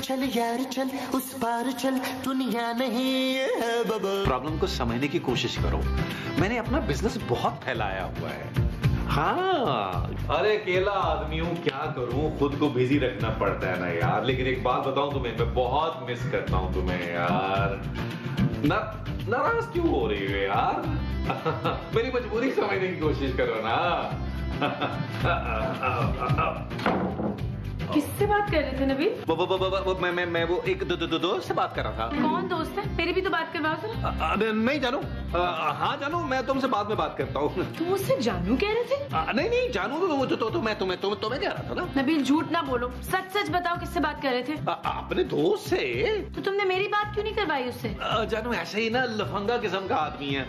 चल यार चल, उस पार चल, दुनिया नहीं है बाबा। प्रॉब्लम को समझने की कोशिश करो। मैंने अपना बिजनेस बहुत फैलाया हुआ है। हाँ, अरे अकेला आदमी हूँ, क्या करूँ, खुद को बिजी रखना पड़ता है ना यार। लेकिन एक बात बताऊं तुम्हें, मैं बहुत मिस करता हूँ तुम्हें यार। नाराज क्यों हो रही हो यार? मेरी मजबूरी समझने की कोशिश करो ना। किससे बात कर रहे थे नबील? मैं वो एक दोस्त से बात कर रहा था। कौन दोस्त है? मेरी भी तो बात करवाओ जरा। नहीं जानू। हाँ जानू, मैं तुमसे बाद में बात करता हूँ। तुम मुझसे जानू कह रहे थे? नहीं जानू तो मैं तुम्हें कह रहा था ना। नबील झूठ ना बोलो, सच सच बताओ किससे बात कर रहे थे? अपने दोस्त से। तो तुमने मेरी बात क्यों नहीं करवाई उससे? जानू ऐसे ही ना लफंगा किस्म का आदमी है।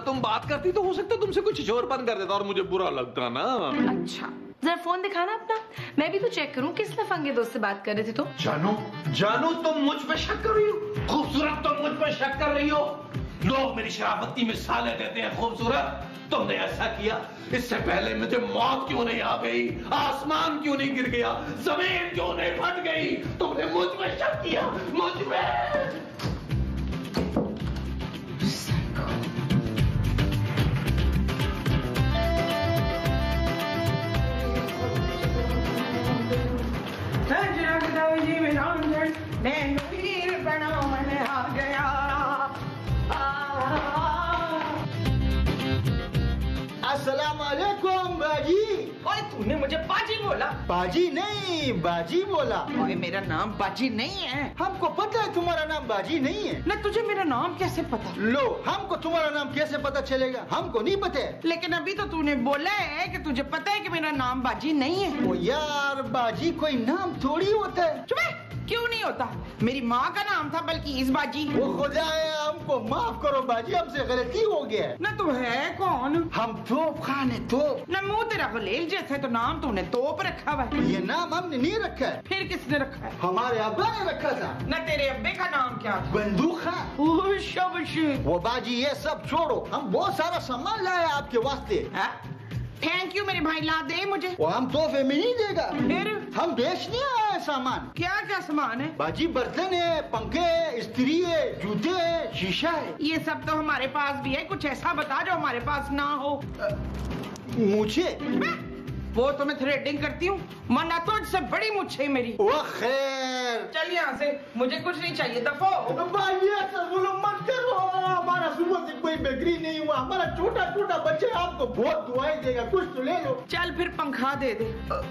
तुम बात करती तो हो सकता तुमसे कुछ चोरपन कर देता और मुझे बुरा लगता ना। अच्छा, जरा फोन दिखाना अपना, मैं भी तो चेक करूं किस लफंगे दोस्त से बात कर रहे थे तुम। जानू तुम मुझ पे शक कर रही हो? खूबसूरत तुम मुझ पे शक कर रही हो? लोग मेरी शराफत की मिसालें देते हैं खूबसूरत। तुमने ऐसा किया, इससे पहले मुझे मौत क्यों नहीं आ गई? आसमान क्यों नहीं गिर गया? जमीन क्यों नहीं फट गई? तुमने मुझ पे शक किया, मुझ पे। अस्सलाम वालेकुम बाजी। ओए तूने मुझे बाजी बोला? बाजी नहीं, बाजी बोला। ओए मेरा नाम बाजी नहीं है। हमको पता है तुम्हारा नाम बाजी नहीं है। ना तुझे मेरा नाम कैसे पता? लो, हमको तुम्हारा नाम कैसे पता चलेगा? हमको नहीं पता है। लेकिन अभी तो तूने बोला है कि तुझे पता है कि मेरा नाम बाजी नहीं है। ओ यार, बाजी कोई नाम थोड़ी होता है। चुप है, क्यों नहीं होता? मेरी माँ का नाम था बल्कि इस बाजी। वो खुदा है, हमको माफ करो बाजी, हमसे गलती हो गया। ना तू है कौन? हम तोप खान है, तोप। ना मुँह तेरा गलेल जैसे, तो नाम तूने तोप रखा हुआ है। ये नाम हमने नहीं रखा है। फिर किसने रखा है? हमारे अब्बा ने रखा था। ना तेरे अब्बे का नाम क्या? बंदूक खान। ओह शाबाश। वो बाजी ये सब छोड़ो, हम बहुत सारा सामान लाए आपके वास्ते। थैंक यू मेरे भाई, ला दे मुझे। वो हम तोहफे में नहीं देगा, फिर हम बेचने आए सामान। क्या क्या सामान है? बाजी बर्तन है, पंखे है, स्त्री है, जूते है, शीशा है। ये सब तो हमारे पास भी है, कुछ ऐसा बता जो हमारे पास ना हो। मुझे वो तो मैं थ्रेडिंग करती हूँ, मना तो इससे बड़ी मुझे मेरी। वो खैर, चल यहाँ से, मुझे कुछ नहीं चाहिए, दफो। भाई ऐसा बोलो मत करो, हमारा सुबह से कोई बिक्री नहीं हुआ। हमारा छोटा छोटा बच्चा आपको बहुत दुआएं देगा, कुछ तो ले लो। चल फिर पंखा दे दे।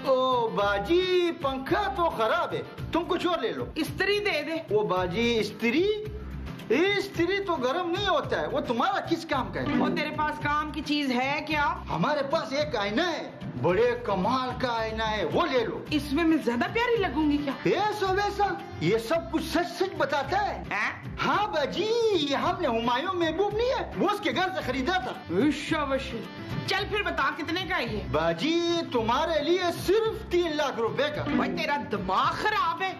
ओ बाजी, पंखा तो खराब है, तुम कुछ और ले लो। इस्त्री दे दे। वो बाजी स्त्री तो गर्म नहीं होता है, वो तुम्हारा किस काम का है? और तेरे पास काम की चीज है क्या? हमारे पास एक आईना है, बड़े कमाल का आईना है, वो ले लो। इसमें मैं ज्यादा प्यारी लगूंगी क्या? ऐसा वैसा, ये सब कुछ सच सच बताता है। हाँ बाजी, ये हमने हुमायूं महबूब नहीं है, वो उसके घर से खरीदा था। शाबाश। चल फिर बता कितने का ये? बाजी तुम्हारे लिए सिर्फ 3 लाख रुपए का। भाई तेरा दिमाग खराब है,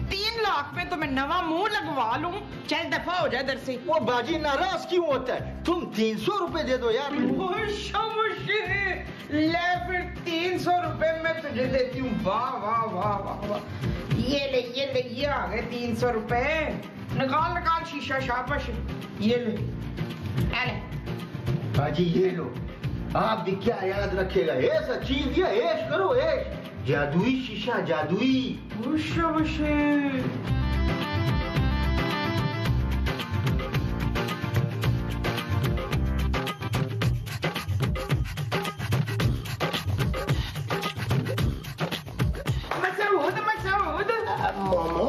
3 लाख पे तो मैं नवा मुंह लगवा लूं। चल दफा हो जा इधर से। वो बाजी नाराज क्यों होता है? तुम 300 रुपए दे दो यार। ले फिर 300 रुपए मैं तुझे देती हूँ। वाह वाह वाह वाह वाह, ये ले आ गए 300 रुपए। निकाल शीशा, शाबाश। ये ले। बाजी ये लो, आप भी क्या याद रखेगा, ऐसा चीज दिया, ऐश करो ऐश। जादुई शीशा, जादुई। शाबाश। मोमो,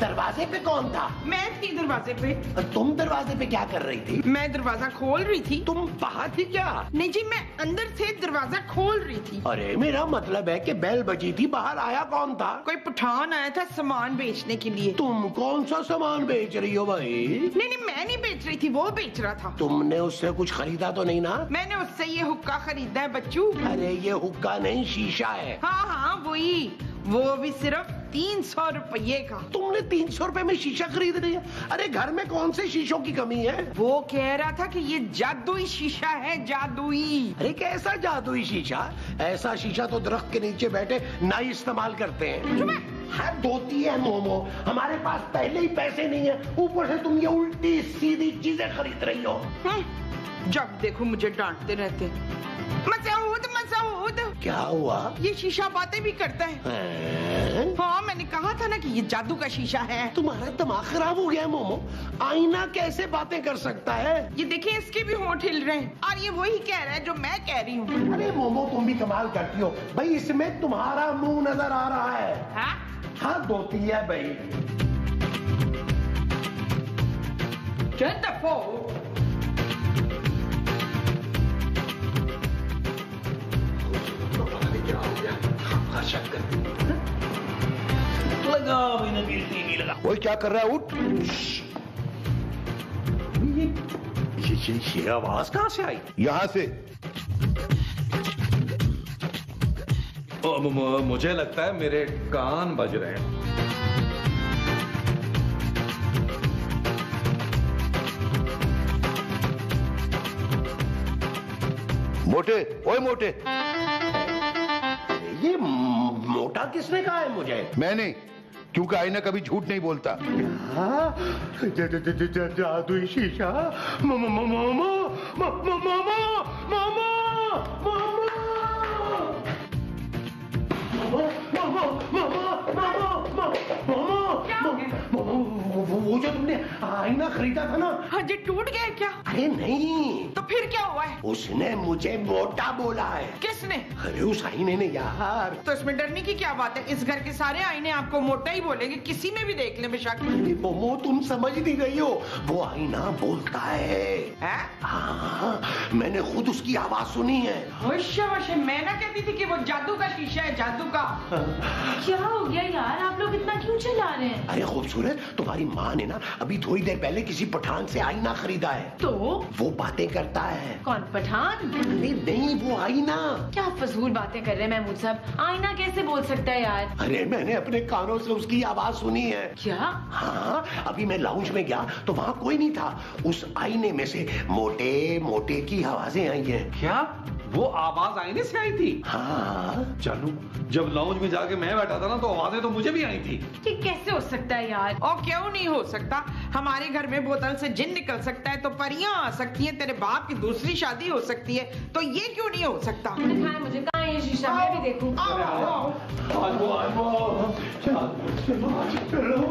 दरवाजे पे कौन था? मैं थी दरवाजे पे। तुम दरवाजे पे क्या कर रही थी? मैं दरवाजा खोल रही थी। तुम बाहर थी क्या? नहीं जी, मैं अंदर से दरवाजा खोल रही थी। अरे मेरा मतलब है कि बेल बजी थी, बाहर आया कौन था? कोई पठान आया था सामान बेचने के लिए। तुम कौन सा सामान बेच रही हो भाई? नहीं, मैं नहीं बेच रही थी, वो बेच रहा था। तुमने उससे कुछ खरीदा तो नहीं ना? मैंने उससे ये हुक्का खरीदा है बच्चू। अरे ये हुक्का नहीं, शीशा है। हाँ वही, वो भी सिर्फ 300 रुपये का। तुमने 300 रुपए में शीशा खरीद रही है? अरे घर में कौन से शीशों की कमी है? वो कह रहा था कि ये जादुई शीशा है, जादुई। अरे कैसा जादुई शीशा? ऐसा शीशा तो दरख्त के नीचे बैठे नाई इस्तेमाल करते हैं। हद होती है मोमो, हमारे पास पहले ही पैसे नहीं है, ऊपर से तुम ये उल्टी सीधी चीजें खरीद रही हो। जब देखो मुझे डांटते रहते। मसूद मसूद, क्या हुआ? ये शीशा बातें भी करता है। हाँ, मैंने कहा था ना कि ये जादू का शीशा है। तुम्हारा दिमाग खराब हो गया है मोमो, आईना कैसे बातें कर सकता है? ये देखिए, इसके भी होंठ हिल रहे हैं और ये वही कह रहा है जो मैं कह रही हूँ। अरे मोमो, तुम भी कमाल करती हो भाई, इसमें तुम्हारा मुंह नजर आ रहा है। हद होती है भाई। Get the phone. वो क्या कर रहा है? उठ। ये आवाज कहाँ से आई? यहाँ से। मुझे लगता है मेरे कान बज रहे हैं। मोटे, ओए मोटे। ये मोटा किसने कहा है मुझे? मैंने, क्योंकि आईना कभी झूठ नहीं बोलता। जादुई शीशा। मामा मामा मामा मामा मामा वो जो तुमने आईना खरीदा था ना, हाँ जी, टूट गया क्या? अरे नहीं, तो फिर क्या हुआ है? उसने मुझे मोटा बोला है। किसने? अरे उस आईने ने यार। तो इसमें डरने की क्या बात है? इस घर के सारे आईने आपको मोटा ही बोलेंगे, किसी में भी देख ले बेशक। अरे मोमो, तुम समझ नहीं रही हो, वो आईना बोलता है। हाँ, मैंने खुद उसकी आवाज सुनी है। मैं ना कहती थी कि वो जादू का शीशा है, जादू का। क्या हो गया यार, आप लोग इतना क्यों चिल्ला रहे हैं? अरे खूबसूरत, तुम्हारी माँ ने ना अभी थोड़ी देर पहले किसी पठान से आईना खरीदा है। तो वो बातें करता है। कौन, पठान? अरे नहीं, वो आईना। क्या फजूल बातें कर रहे हैं महमूद साहब, आईना कैसे बोल सकता है यार? अरे मैंने अपने कानों से उसकी आवाज सुनी है। क्या? हाँ, अभी मैं लाउंज में गया तो वहाँ कोई नहीं था। उस आईने में से मोटे मोटे की आवाजें आई हैं। क्या वो आवाज आईने से आई थी? हाँ। जानू, जब लाउंज में जाके मैं बैठा था ना, तो आवाजें तो मुझे भी आई थी। ये कैसे हो सकता है यार? और क्यों नहीं हो सकता? हमारे घर में बोतल से जिन निकल सकता है तो परियां आ सकती हैं, तेरे बाप की दूसरी शादी हो सकती है, तो ये क्यों नहीं हो सकता? दिखाएं मुझे, कहाँ है ये शीशा, मैं भी देखूं। चलो।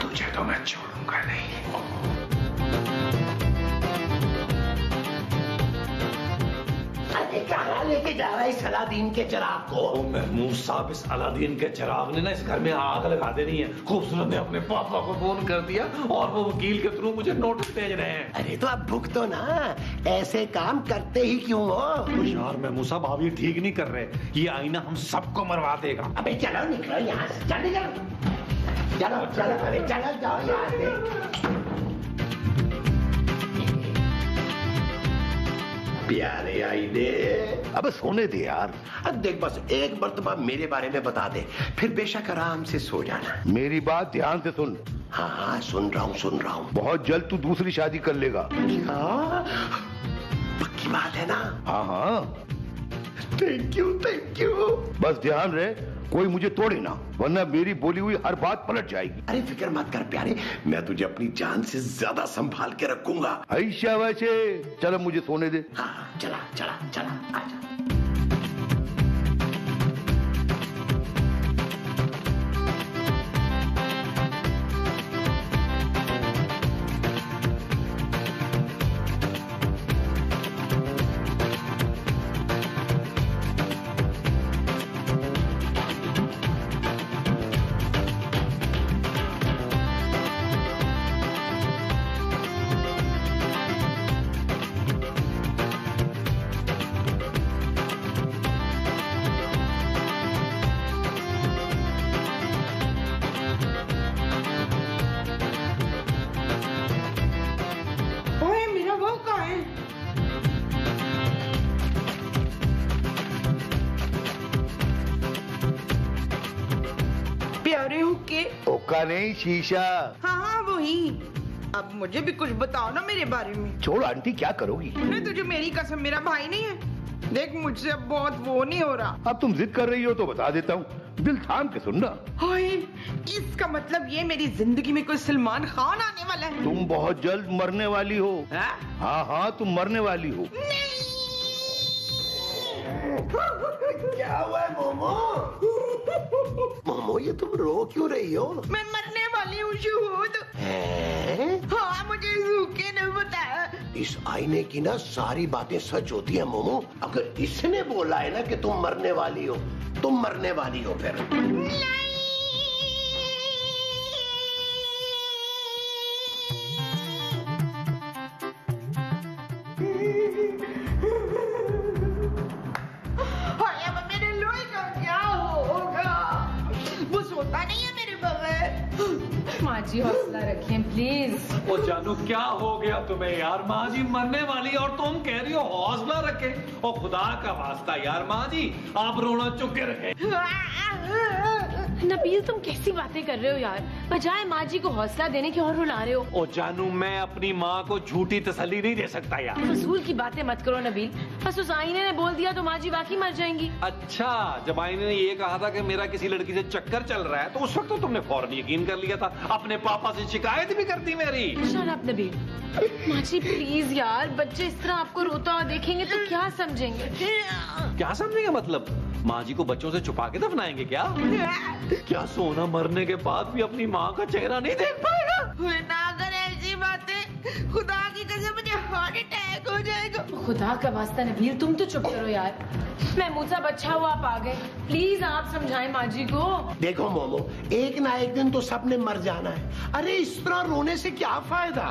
तुझे तो मैं छोड़ूंगा नहीं। अरे कहाँ लेके जा रहा है इस अलादीन के चिराग को? महमूद साहब, इस अलादीन के चिराग ने ना इस घर में आग लगा देनी है। खूबसूरत ने अपने पापा को फोन कर दिया और वो वकील के थ्रू मुझे नोटिस भेज रहे हैं। अरे तो अब भुगतो तो ना, ऐसे काम करते ही क्यों हो? यार महमूद साहब, आप ये ठीक नहीं कर रहे। ये आईना हम सबको मरवा देगा। अबे चलो, निकलो यहाँ से, चलो चलो चलो, अरे चलो जाओ यहाँ से। प्यारे आईने, अब सोने दे यार। अब देख, बस एक मर्तबा मेरे बारे में बता दे, फिर बेशक आराम से सो जाना। मेरी बात ध्यान से सुन। हाँ हाँ, सुन रहा हूँ। बहुत जल्द तू दूसरी शादी कर लेगा। क्या? पक्की बात है ना? हाँ हाँ। Thank you. बस ध्यान रहे, कोई मुझे तोड़े ना, वरना मेरी बोली हुई हर बात पलट जाएगी। अरे फिक्र मत कर प्यारे, मैं तुझे अपनी जान से ज्यादा संभाल के रखूंगा। ऐशा वैसे, चलो मुझे सोने दे। हाँ, चला आजा। आईना नहीं, शीशा। हाँ हाँ वही। अब मुझे भी कुछ बताओ ना मेरे बारे में। छोड़ आंटी, क्या करोगी? नहीं तुझे मेरी कसम, मेरा भाई नहीं है। देख मुझसे अब बहुत वो नहीं हो रहा। अब तुम जिद कर रही हो तो बता देता हूँ, दिल थाम के सुनना। हाय, इसका मतलब ये मेरी जिंदगी में कोई सलमान खान आने वाला है। तुम बहुत जल्द मरने वाली हो। हाँ हाँ, तुम मरने वाली हो। क्या हुआ है मोमो? मोमो, ये तुम रो क्यों रही हो? मैं मरने वाली हूँ शहूद। हाँ मुझे सूखे ने बताया। इस आईने की ना सारी बातें सच होती है मोमो। अगर इसने बोला है ना कि तुम मरने वाली हो, तुम मरने वाली हो फिर। माँ जी हौसला रखें प्लीज। ओ जानू, क्या हो गया तुम्हें यार? माँ जी मरने वाली और तुम कह रही हो हौसला रखे। ओ खुदा का वास्ता यार, माँ जी आप रोना चुप के रखे। नबील तुम कैसी बातें कर रहे हो यार? बजाय माँ जी को हौसला देने के और रुला रहे हो। ओ जानू, मैं अपनी माँ को झूठी तसल्ली नहीं दे सकता यार। फजूल की बातें मत करो नबील। बस उस आईने ने बोल दिया तो माँ जी वाकई मर जाएंगी। अच्छा, जब आईने ने ये कहा था कि मेरा किसी लड़की से चक्कर चल रहा है तो उस वक्त तो तुमने फौरन यकीन कर लिया था। अपने पापा से शिकायत भी कर दी मेरी। Shut up Nabeel. माँ जी प्लीज यार, बच्चे इस तरह आपको रोता हुआ देखेंगे तो क्या समझेंगे? क्या समझेंगे मतलब? माँ जी को बच्चों से छुपा के दफनाएंगे क्या? क्या सोना मरने के बाद भी अपनी माँ का चेहरा नहीं देख पाएगा? ना अगर ऐसी बातें, खुदा की कसम मुझे हार्ट अटैक हो जाएगा। खुदा का वास्ता नबील तुम तो चुप करो यार। मैं मुझसे बच्चा हुआ आप आ गए, प्लीज आप समझाएं माँ जी को। देखो मोमो, एक ना एक दिन तो सबने मर जाना है। अरे इस तरह रोने से क्या फायदा?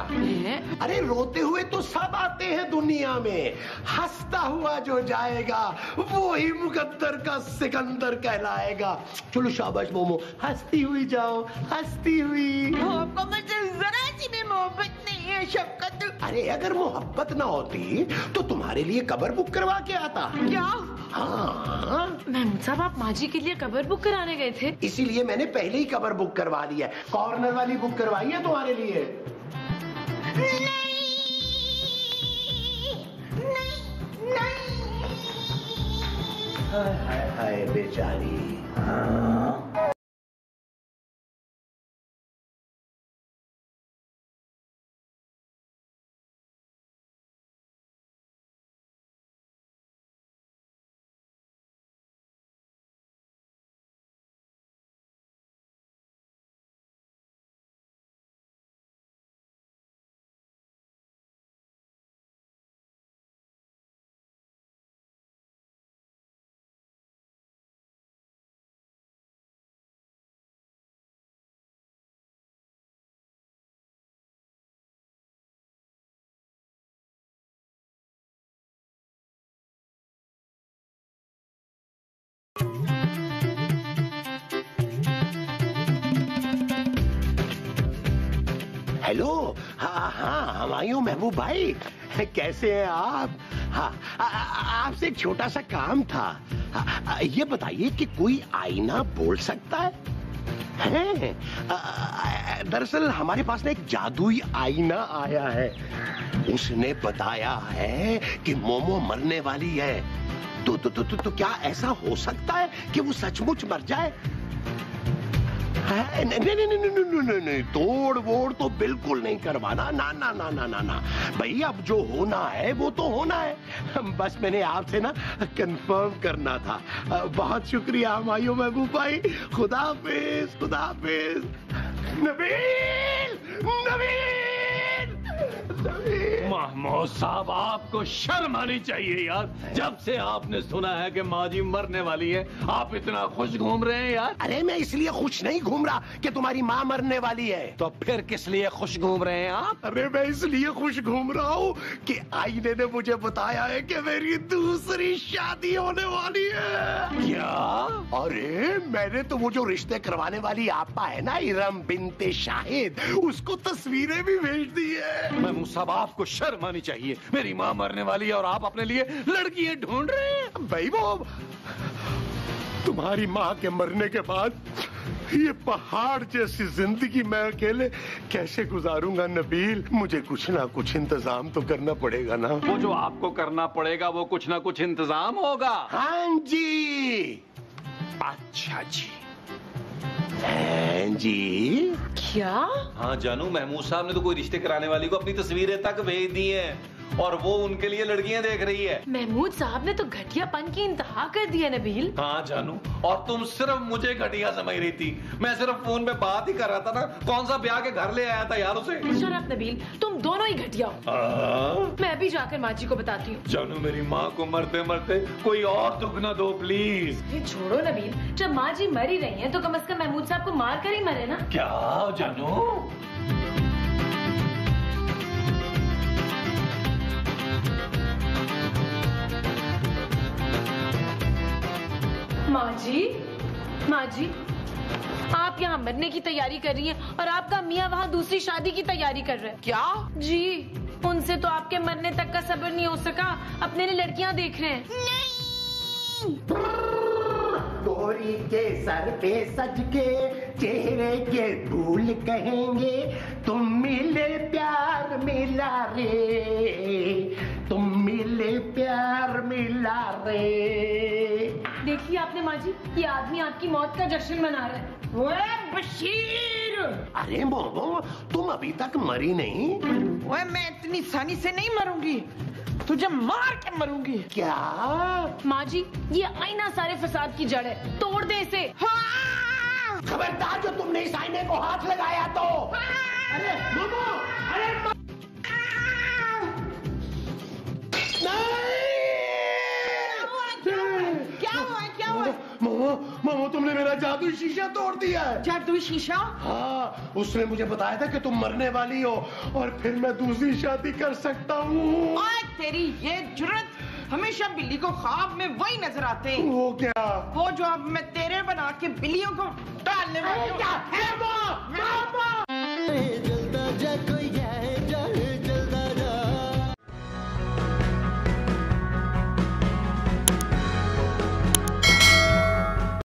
अरे रोते हुए तो सब आते हैं दुनिया में। हंसता हुआ जो जाएगा वो ही मुकद्दर का सिकंदर कहलाएगा। चलो शाबाश मोमो, हंसती हुई जाओ, हंसती हुई। आपको मुझसे जरा सी भी मोहब्बत नहीं है शफकत। अरे अगर मोहब्बत ना होती तो तुम्हारे लिए कब्र बुक करवा के आता। क्या? हाँ, महमूद साहब आप माँ जी के लिए कब्र बुक कराने गए थे? इसीलिए मैंने पहले ही कब्र बुक करवा दी है। कॉर्नर वाली बुक करवाई है तुम्हारे लिए। हाय हाय बेचारी। हाँ। हेलो, हाँ हाँ, हमायूं महबूब भाई, कैसे हैं आप? हाँ, आपसे एक छोटा सा काम था। ये बताइए कि कोई आईना बोल सकता है? दरअसल हमारे पास ना एक जादुई आईना आया है। उसने बताया है कि मोमो मरने वाली है। तो क्या ऐसा हो सकता है कि वो सचमुच मर जाए? नहीं, तोड़ वोड़ तो बिल्कुल नहीं करवाना। ना ना ना ना ना ना भाई, अब जो होना है वो तो होना है। बस मैंने आपसे ना कंफर्म करना था। बहुत शुक्रिया हमायूं महबूब भाई। खुदा हाफिज, खुदा हाफिज। नबील, नबील, महमूद साहब, आपको शर्म आनी चाहिए यार। जब से आपने सुना है कि माँ जी मरने वाली है, आप इतना खुश घूम रहे हैं यार। अरे मैं इसलिए खुश नहीं घूम रहा कि तुम्हारी माँ मरने वाली है। तो फिर किस लिए खुश घूम रहे हैं आप? अरे मैं इसलिए खुश घूम रहा हूँ कि आईने ने मुझे बताया है कि मेरी दूसरी शादी होने वाली है। क्या? अरे मैंने तो वो जो रिश्ते करवाने वाली आपा है ना, इरम बिनते शाहिद, उसको तस्वीरें भी भेज दी है। महमूद साहब, आपको शर्म आनी चाहिए। मेरी माँ मरने वाली है और आप अपने लिए लड़कियां ढूंढ रहे हैं। भाई वो तुम्हारी माँ के मरने के बाद ये पहाड़ जैसी जिंदगी मैं अकेले कैसे गुजारूंगा नबील? मुझे कुछ ना कुछ इंतजाम तो करना पड़ेगा ना। वो जो आपको करना पड़ेगा वो कुछ ना कुछ इंतजाम होगा। हाँ जी। अच्छा जी। हाँ जी। क्या? हाँ जानू, महमूद साहब ने तो कोई रिश्ते कराने वाली को अपनी तस्वीरें तक भेज दी हैं और वो उनके लिए लड़कियां देख रही है। महमूद साहब ने तो घटियापन की इंतहा कर दी है नबील। हाँ जानू, और तुम सिर्फ मुझे घटिया समझ रही थी। मैं सिर्फ फोन पे बात ही कर रहा था ना। कौन सा ब्याह के घर ले आया था यार उसे। शट अप नबील, तुम दोनों ही घटिया हो। मैं भी जाकर माँ जी को बताती हूँ। जानू, मेरी माँ को मरते मरते कोई और दुख ना दो प्लीज। ये छोड़ो नबील, जब माँ जी मर ही रही हैं तो कम से कम महमूद साहब को मार कर ही मरे ना। क्या जानू? माँ जी, आप यहाँ मरने की तैयारी कर रही हैं और आपका मियाँ वहाँ दूसरी शादी की तैयारी कर रहे हैं। क्या? जी, उनसे तो आपके मरने तक का सब्र नहीं हो सका, अपने लिए लड़कियाँ देख रहे हैं। गोरी के सर पे सज के चेहरे के फूल कहेंगे, तुम मिले प्यार मिला रे, तुम मिले प्यार मिला रे। देखिए आपने माँ जी, ये आदमी आपकी मौत का जश्न मना रहा है। ओए बशीर! अरे मोमो, तुम अभी तक मरी नहीं? ओए मैं इतनी आसानी से नहीं मरूंगी, तुझे मार के मरूंगी। क्या? माँ जी, ये आईना सारे फसाद की जड़ है, तोड़ दे इसे। हाँ! खबरदार जो तुमने इस आईने को हाथ लगाया तो। अरे मोमो, अरे क्या हुआ? मोमो, तुमने मेरा जादुई शीशा तोड़ दिया है। जादुई शीशा? हाँ, उसने मुझे बताया था कि तुम मरने वाली हो और फिर मैं दूसरी शादी कर सकता हूँ। ओए तेरी ये जुर्रत! हमेशा बिल्ली को ख्वाब में वही नजर आते हैं। वो क्या? वो जो अब मैं तेरे बना के बिल्लियों को डालने वाली हूँ। क्या है वो?